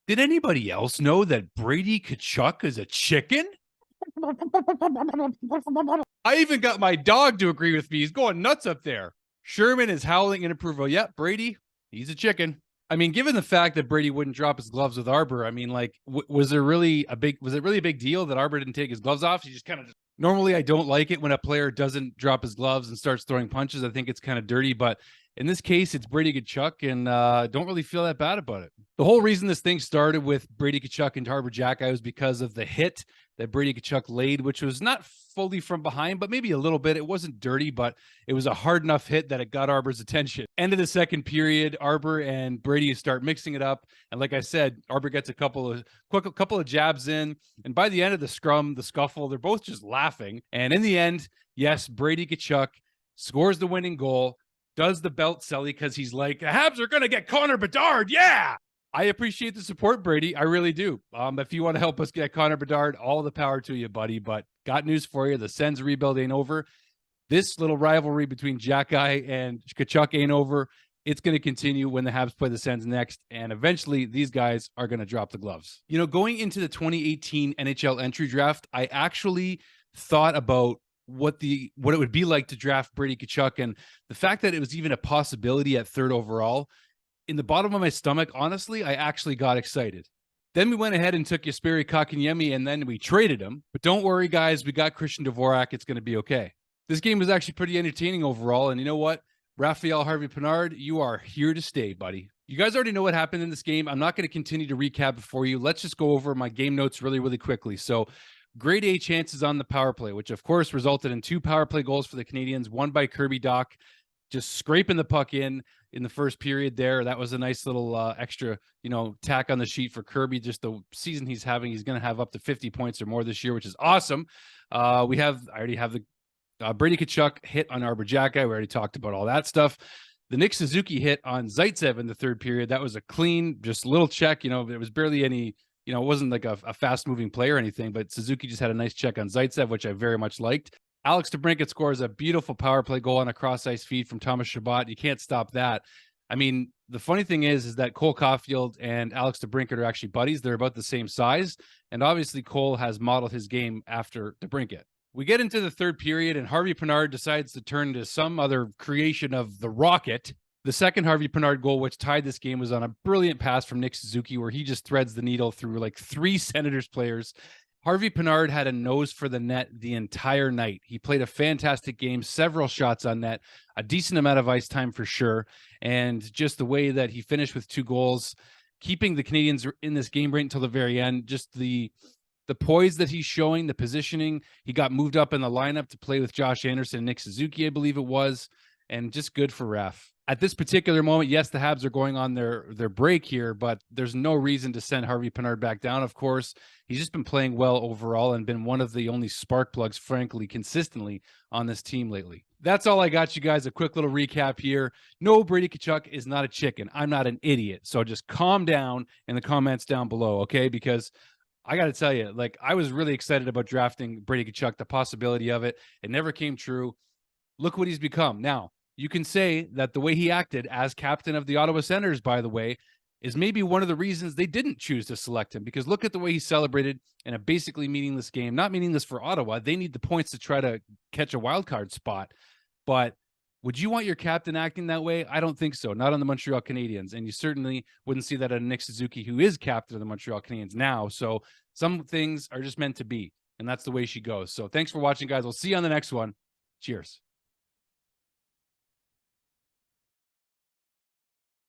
Did anybody else know that Brady Tkachuk is a chicken? I even got my dog to agree with me. He's going nuts up there. Sherman is howling in approval. Yep, Brady, he's a chicken. I mean, given the fact that Brady wouldn't drop his gloves with Arber, I mean, like, was it really a big deal that Arber didn't take his gloves off? He just kind of normally I don't like it when a player doesn't drop his gloves and starts throwing punches. I think it's kind of dirty, but in this case, it's Brady Tkachuk, and don't really feel that bad about it. The whole reason this thing started with Brady Tkachuk and Arber Xhekaj was because of the hit that Brady Tkachuk laid, which was not fully from behind, but maybe a little bit. It wasn't dirty, but it was a hard enough hit that it got Arber's attention. End of the second period, Arber and Brady start mixing it up, and like I said, Arber gets a couple of jabs in, and by the end of the scrum, the scuffle, they're both just laughing. And in the end, yes, Brady Tkachuk scores the winning goal, does the belt celly because he's like, the Habs are going to get Connor Bedard. Yeah. I appreciate the support, Brady. I really do. If you want to help us get Connor Bedard, all the power to you, buddy. But got news for you. The Sens rebuild ain't over. This little rivalry between Xhekaj and Tkachuk ain't over. It's going to continue when the Habs play the Sens next. And eventually, these guys are going to drop the gloves. You know, going into the 2018 NHL entry draft, I actually thought about what it would be like to draft Brady Tkachuk, and the fact that it was even a possibility at third overall. In the bottom of my stomach, honestly, I actually got excited. Then we went ahead and took Jesperi Kotkaniemi, and then we traded him. But don't worry, guys, we got Christian Dvorak. It's going to be okay. This game was actually pretty entertaining overall, and you know what? Raphael Harvey-Pinard, you are here to stay, buddy. You guys already know what happened in this game. I'm not going to continue to recap it for you. Let's just go over my game notes really, really quickly. So, grade A chances on the power play, which of course resulted in 2 power play goals for the Canadiens, one by Kirby Dach, just scraping the puck in the first period there. That was a nice little extra, tack on the sheet for Kirby. Just the season he's having, he's going to have up to 50 points or more this year, which is awesome. I already have the Brady Tkachuk hit on Arber Xhekaj. We already talked about all that stuff. The Nick Suzuki hit on Zaitsev in the third period. That was a clean, just a little check. There was barely any, it wasn't like a fast-moving play or anything, but Suzuki just had a nice check on Zaitsev, which I very much liked. Alex DeBrincat scores a beautiful power play goal on a cross-ice feed from Thomas Chabot. You can't stop that. I mean, the funny thing is that Cole Caulfield and Alex DeBrincat are actually buddies. They're about the same size, and obviously Cole has modeled his game after DeBrincat. We get into the third period, and Harvey-Pinard decides to turn to some other creation of the Rocket. The second Harvey-Pinard goal, which tied this game, was on a brilliant pass from Nick Suzuki, where he just threads the needle through like 3 Senators players. Harvey-Pinard had a nose for the net the entire night. He played a fantastic game, several shots on net, a decent amount of ice time for sure, and just the way that he finished with 2 goals, keeping the Canadiens in this game right until the very end, just the poise that he's showing, the positioning. He got moved up in the lineup to play with Josh Anderson and Nick Suzuki, I believe it was, and just good for Raf. At this particular moment, yes, the Habs are going on their break here, but there's no reason to send Harvey-Pinard back down, of course. He's just been playing well overall and been one of the only spark plugs, frankly, consistently on this team lately. That's all I got, you guys. A quick little recap here. No, Brady Tkachuk is not a chicken. I'm not an idiot. So just calm down in the comments down below, okay? Because I got to tell you, I was really excited about drafting Brady Tkachuk, the possibility of it. It never came true. Look what he's become. Now, you can say that the way he acted as captain of the Ottawa Senators, by the way, is maybe one of the reasons they didn't choose to select him, because look at the way he celebrated in a basically meaningless game. Not meaningless for Ottawa. They need the points to try to catch a wild card spot. But would you want your captain acting that way? I don't think so. Not on the Montreal Canadiens. And you certainly wouldn't see that on Nick Suzuki, who is captain of the Montreal Canadiens now. So some things are just meant to be, and that's the way she goes. So thanks for watching, guys. We'll see you on the next one. Cheers.